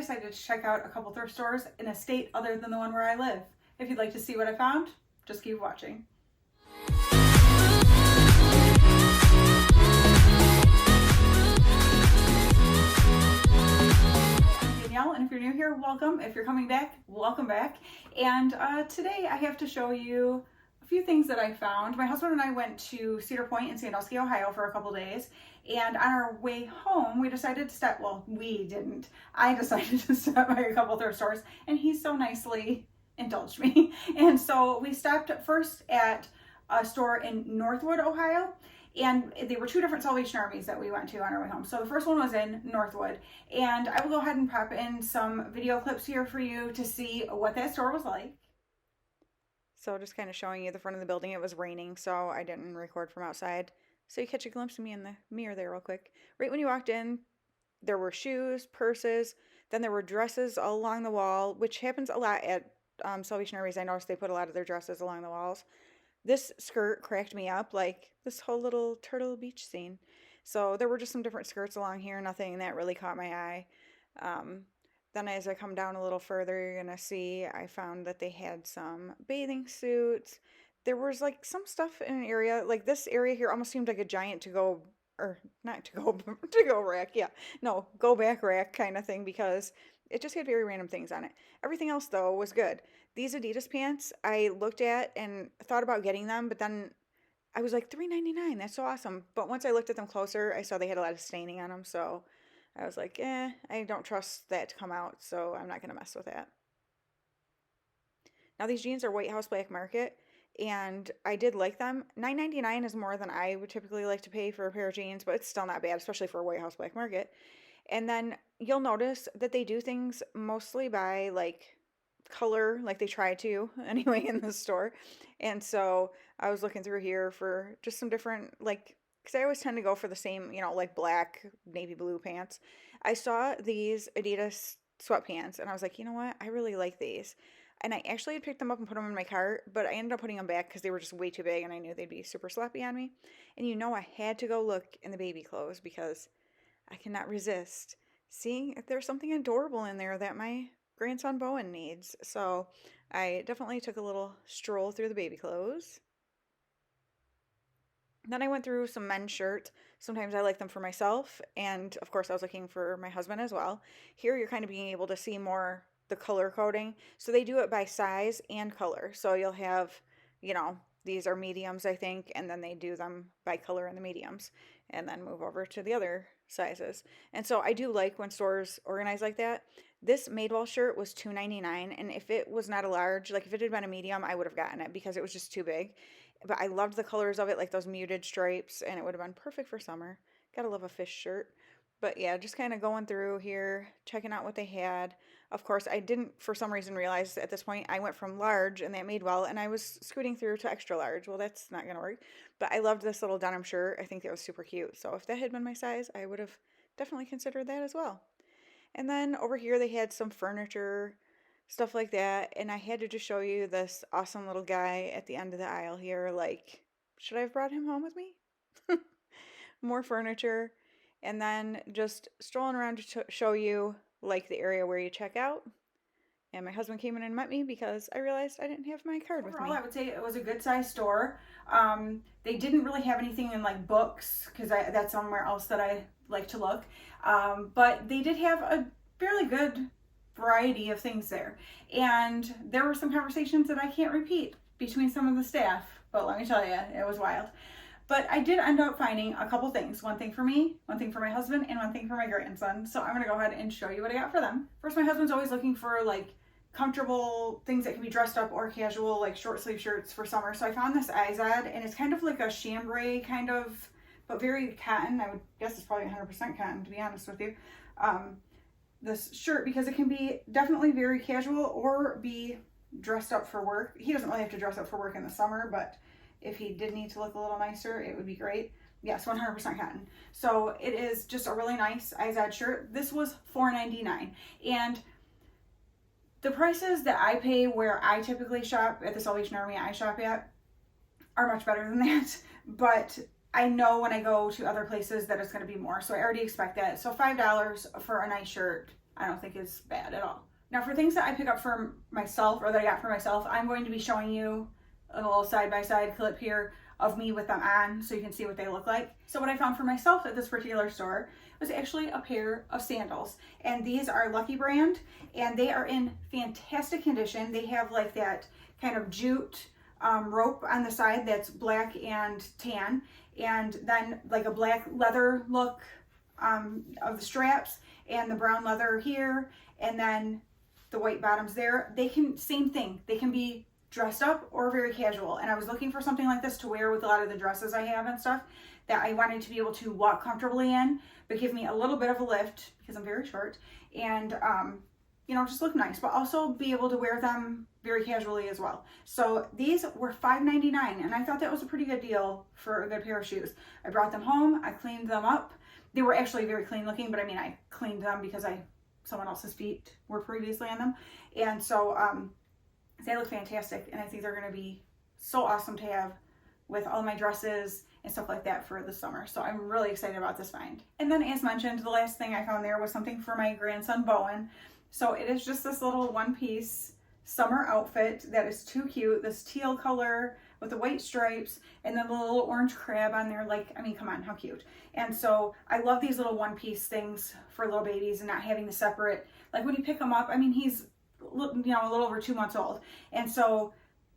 decided to check out a couple thrift stores in a state other than the one where I live. If you'd like to see what I found, just keep watching. And if you're new here, welcome. If you're coming back, welcome back. And today I have to show you a few things that I found. My husband and I went to Cedar Point in Sandals, Ohio for a couple days. And on our way home, we decided to stop, well, we didn't. I decided to stop by a couple thrift stores, and he so nicely indulged me. And so we stopped first at a store in Northwood, Ohio. And they were two different Salvation Armies that we went to on our way home. So the first one was in Northwood. And I will go ahead and pop in some video clips here for you to see what that store was like. So just kind of showing you the front of the building. It was raining, so I didn't record from outside. So you catch a glimpse of me in the mirror there real quick. Right when you walked in, there were shoes, purses, then there were dresses all along the wall, which happens a lot at Salvation Armies. I noticed they put a lot of their dresses along the walls. This skirt cracked me up, like this whole little Turtle Beach scene. So there were just some different skirts along here, nothing that really caught my eye. Then as I come down a little further, you're going to see I found that they had some bathing suits. There was like some stuff in an area, like this area here almost seemed like a giant go back rack kind of thing, because it just had very random things on it. Everything else though was good. These Adidas pants I looked at and thought about getting them, but then I was like, $3.99, that's so awesome. But once I looked at them closer, I saw they had a lot of staining on them, so I was like, I don't trust that to come out, so I'm not going to mess with that. Now these jeans are White House Black Market, and I did like them. $9.99 is more than I would typically like to pay for a pair of jeans, but it's still not bad, especially for a White House Black Market. And then you'll notice that they do things mostly by like color, like they try to anyway in the store. And so I was looking through here for just some different, like, because I always tend to go for the same, like black, navy blue pants. I saw these Adidas sweatpants and I was like, you know what? I really like these. And I actually had picked them up and put them in my cart, but I ended up putting them back because they were just way too big and I knew they'd be super sloppy on me. And I had to go look in the baby clothes because I cannot resist seeing if there's something adorable in there that my grandson Bowen needs. So I definitely took a little stroll through the baby clothes. Then I went through some men's shirts. Sometimes I like them for myself, and of course I was looking for my husband as well. Here you're kind of being able to see more the color coding. So they do it by size and color. So you'll have, these are mediums, I think, and then they do them by color in the mediums and then move over to the other sizes. And so I do like when stores organize like that. This Madewell shirt was $2.99, and if it was not a large, like if it had been a medium, I would have gotten it because it was just too big. But I loved the colors of it, like those muted stripes, and it would have been perfect for summer. Gotta love a fish shirt. But yeah, just kind of going through here, checking out what they had. Of course, I didn't, for some reason, realize at this point I went from large and that Madewell, and I was scooting through to extra large. Well, that's not going to work. But I loved this little denim shirt. I think that was super cute. So if that had been my size, I would have definitely considered that as well. And then over here, they had some furniture, stuff like that. And I had to just show you this awesome little guy at the end of the aisle here. Like, should I have brought him home with me? More furniture. And then just strolling around to show you like the area where you check out. And my husband came in and met me because I realized I didn't have my card with me. I would say it was a good sized store. They didn't really have anything in like books because that's somewhere else that I like to look. But they did have a fairly good variety of things there. And there were some conversations that I can't repeat between some of the staff. But let me tell you, it was wild. But I did end up finding a couple things. One thing for me, one thing for my husband, and one thing for my grandson. So I'm going to go ahead and show you what I got for them. First, my husband's always looking for like comfortable things that can be dressed up or casual, like short sleeve shirts for summer. So I found this IUGA, and it's kind of like a chambray kind of, but very cotton. I would guess it's probably 100% cotton, to be honest with you. This shirt, because it can be definitely very casual or be dressed up for work. He doesn't really have to dress up for work in the summer, but if he did need to look a little nicer, it would be great. Yes, 100% cotton. So it is just a really nice IUGA shirt. This was $4.99. And the prices that I pay where I typically shop at the Salvation Army I shop at are much better than that. But I know when I go to other places that it's going to be more. So I already expect that. So $5 for a nice shirt, I don't think is bad at all. Now for things that I pick up for myself, or that I got for myself, I'm going to be showing you a little side-by-side clip here of me with them on so you can see what they look like. So what I found for myself at this particular store was actually a pair of sandals, and these are Lucky brand, and they are in fantastic condition. They have like that kind of jute rope on the side that's black and tan, and then like a black leather look of the straps, and the brown leather here, and then the white bottoms there. They can, same thing, they can be dressed up or very casual, and I was looking for something like this to wear with a lot of the dresses I have and stuff that I wanted to be able to walk comfortably in, but give me a little bit of a lift because I'm very short, and you know, just look nice, but also be able to wear them very casually as well. So these were $5.99, and I thought that was a pretty good deal for a good pair of shoes. I brought them home, I cleaned them up. They were actually very clean looking, but I mean, I cleaned them because someone else's feet were previously on them, and so they look fantastic, and I think they're going to be so awesome to have with all my dresses and stuff like that for the summer. So I'm really excited about this find. And then, as mentioned, the last thing I found there was something for my grandson Bowen. So it is just this little one-piece summer outfit that is too cute. This teal color with the white stripes and then the little orange crab on there. Like, I mean, come on, how cute. And so I love these little one-piece things for little babies and not having to separate. Like when you pick him up, I mean, he's, you know, a little over 2 months old. And so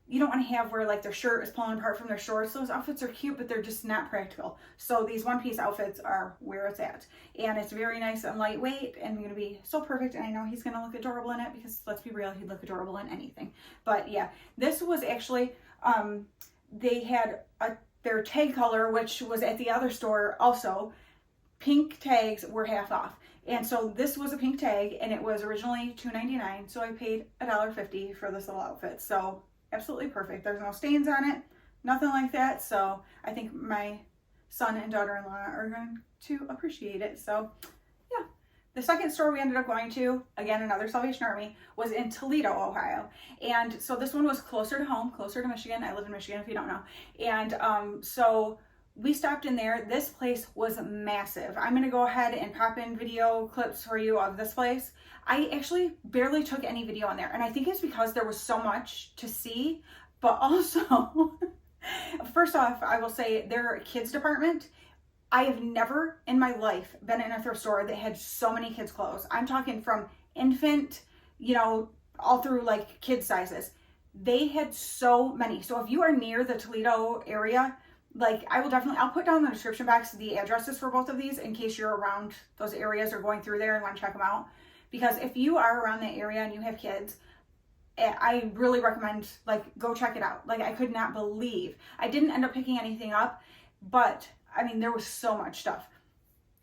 you don't want to have where like their shirt is pulling apart from their shorts. Those outfits are cute, but they're just not practical. So these one-piece outfits are where it's at. And it's very nice and lightweight and going to be so perfect. And I know he's going to look adorable in it because, let's be real, he'd look adorable in anything. But yeah, this was actually, they had their tag color, which was at the other store also. Pink tags were half off. And so this was a pink tag, and it was originally $2.99. So I paid $1.50 for this little outfit. So absolutely perfect. There's no stains on it, nothing like that. So I think my son and daughter-in-law are going to appreciate it. So yeah. The second store we ended up going to, again, another Salvation Army, was in Toledo, Ohio. And so this one was closer to home, closer to Michigan. I live in Michigan, if you don't know. And so we stopped in there. This place was massive. I'm going to go ahead and pop in video clips for you of this place. I actually barely took any video on there, and I think it's because there was so much to see, but also, first off, I will say their kids department, I have never in my life been in a thrift store that had so many kids clothes. I'm talking from infant, you know, all through like kid sizes. They had so many. So if you are near the Toledo area, like I'll put down in the description box the addresses for both of these in case you're around those areas or going through there and want to check them out. Because if you are around that area and you have kids, I really recommend, like, go check it out. Like, I could not believe. I didn't end up picking anything up, but, I mean, there was so much stuff.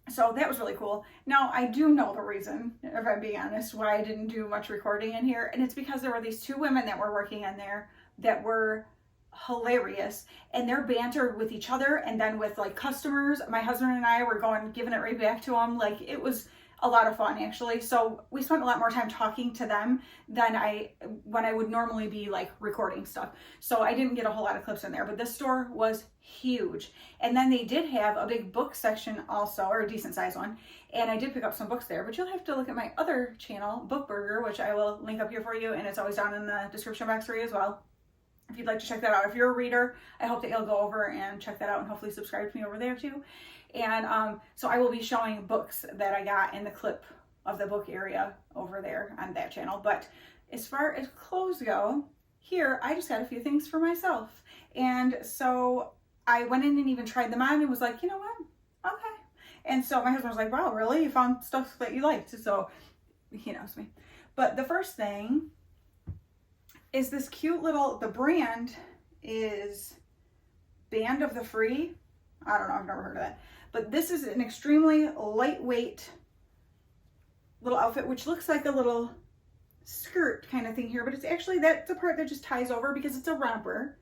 So that was really cool. Now, I do know the reason, if I'm being honest, why I didn't do much recording in here. And it's because there were these two women that were working in there that were hilarious. And they're bantered with each other and then with, like, customers. My husband and I were giving it right back to them. Like, it was a lot of fun, actually. So we spent a lot more time talking to them than when I would normally be like recording stuff. So I didn't get a whole lot of clips in there, but this store was huge. And then they did have a big book section also, or a decent size one. And I did pick up some books there, but you'll have to look at my other channel, Bookburger, which I will link up here for you. And it's always down in the description box for you as well, if you'd like to check that out. If you're a reader, I hope that you'll go over and check that out and hopefully subscribe to me over there too. And so I will be showing books that I got in the clip of the book area over there on that channel. But as far as clothes go, here I just got a few things for myself. And so I went in and even tried them on and was like, you know what? Okay. And so my husband was like, wow, really? You found stuff that you liked. So he knows me. But the first thing is this cute little, the brand is Band of the Free. I don't know, I've never heard of that. But this is an extremely lightweight little outfit, which looks like a little skirt kind of thing here, but it's actually, that's the part that just ties over because it's a romper.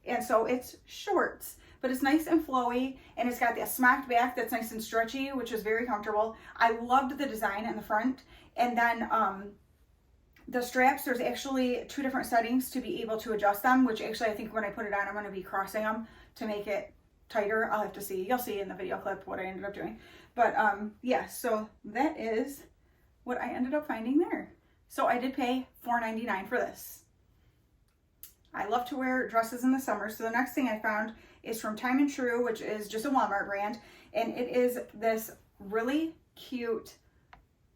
And so it's shorts, but it's nice and flowy, and it's got that smocked back that's nice and stretchy, which is very comfortable. I loved the design in the front. And then the straps, there's actually 2 different settings to be able to adjust them, which actually I think when I put it on, I'm going to be crossing them to make it tighter. I'll have to see. You'll see in the video clip what I ended up doing. But yeah, so that is what I ended up finding there. So I did pay $4.99 for this. I love to wear dresses in the summer. So the next thing I found is from Time and True, which is just a Walmart brand. And it is this really cute,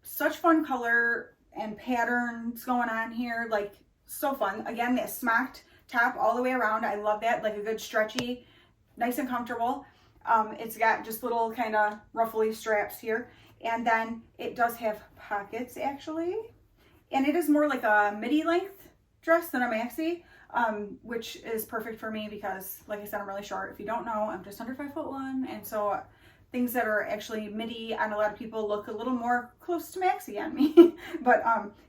such fun color and patterns going on here. Like, so fun. Again, that smocked top all the way around. I love that. Like a good stretchy, nice and comfortable. It's got just little kind of ruffly straps here. And then it does have pockets actually. And it is more like a midi length dress than a maxi, which is perfect for me because, like I said, I'm really short. If you don't know, I'm just under 5'1", and so things that are actually midi on a lot of people look a little more close to maxi on me. But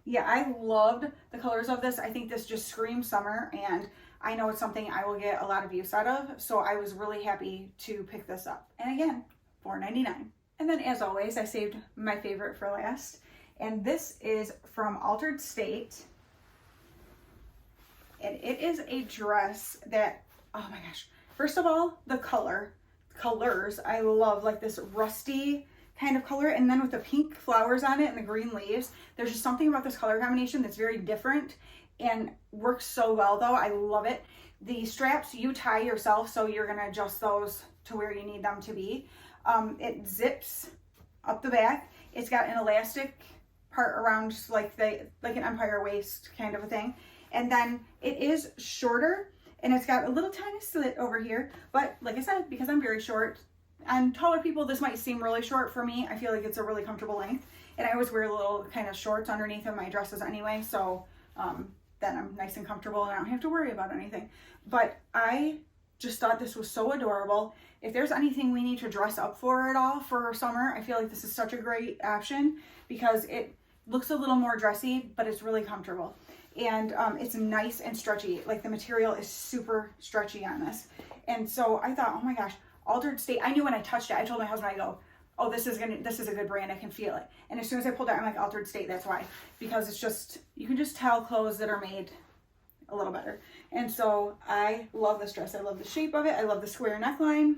yeah, I loved the colors of this. I think this just screams summer, and I know it's something I will get a lot of use out of, so I was really happy to pick this up. And again, $4.99. And then, as always, I saved my favorite for last, and this is from Altered State. And it is a dress that, oh my gosh, first of all, the colors, I love, like this rusty kind of color, and then with the pink flowers on it and the green leaves, there's just something about this color combination that's very different and works so well though. I love it. The straps you tie yourself, so you're gonna adjust those to where you need them to be. It zips up the back. It's got an elastic part around, just like an empire waist kind of a thing. And then it is shorter, and it's got a little tiny slit over here. But like I said, because I'm very short, on taller people, this might seem really short. For me, I feel like it's a really comfortable length. And I always wear little kind of shorts underneath of my dresses anyway. So then I'm nice and comfortable and I don't have to worry about anything. But I just thought this was so adorable. If there's anything we need to dress up for at all for summer, I feel like this is such a great option because it looks a little more dressy, but it's really comfortable. And it's nice and stretchy. Like, the material is super stretchy on this. And so I thought, oh my gosh, Altered State. I knew when I touched it, I told my husband, I go, oh, this is a good brand. I can feel it. And as soon as I pulled it, I'm like, Altered State, that's why. Because it's just, you can just tell clothes that are made a little better. And so I love this dress. I love the shape of it. I love the square neckline.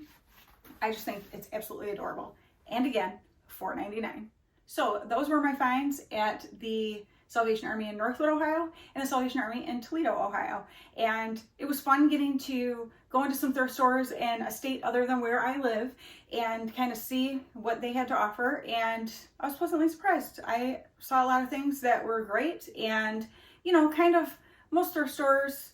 I just think it's absolutely adorable. And again, $4.99. So those were my finds at the Salvation Army in Northwood, Ohio, and the Salvation Army in Toledo, Ohio. And it was fun getting to go into some thrift stores in a state other than where I live and kind of see what they had to offer. And I was pleasantly surprised. I saw a lot of things that were great, and, you know, kind of most thrift stores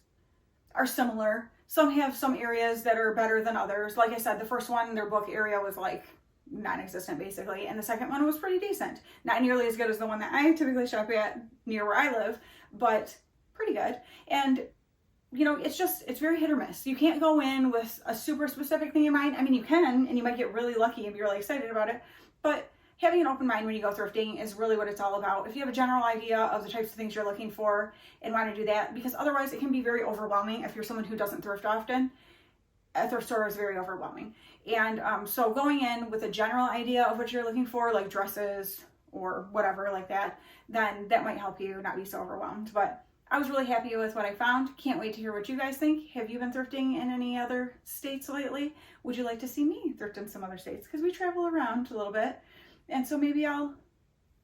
are similar. Some have some areas that are better than others. Like I said, the first one, their book area was like non-existent basically, and the second one was pretty decent. Not nearly as good as the one that I typically shop at near where I live, but pretty good. And you know, it's very hit or miss. You can't go in with a super specific thing in mind. I mean, you can, and you might get really lucky and be really excited about it, but having an open mind when you go thrifting is really what it's all about. If you have a general idea of the types of things you're looking for and want to do that, because otherwise it can be very overwhelming if you're someone who doesn't thrift often. A thrift store is very overwhelming. And so going in with a general idea of what you're looking for, like dresses or whatever like that, then that might help you not be so overwhelmed. But I was really happy with what I found. Can't wait to hear what you guys think. Have you been thrifting in any other states lately? Would you like to see me thrift in some other states? Because we travel around a little bit. And so maybe I'll,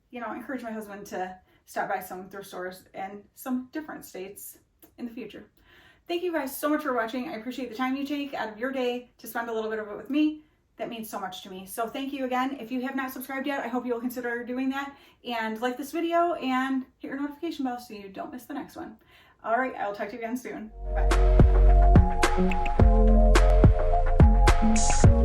you know, encourage my husband to stop by some thrift stores in some different states in the future. Thank you guys so much for watching. I appreciate the time you take out of your day to spend a little bit of it with me. That means so much to me. So thank you again. If you have not subscribed yet, I hope you will consider doing that, and like this video and hit your notification bell so you don't miss the next one. All right, I'll talk to you again soon. Bye.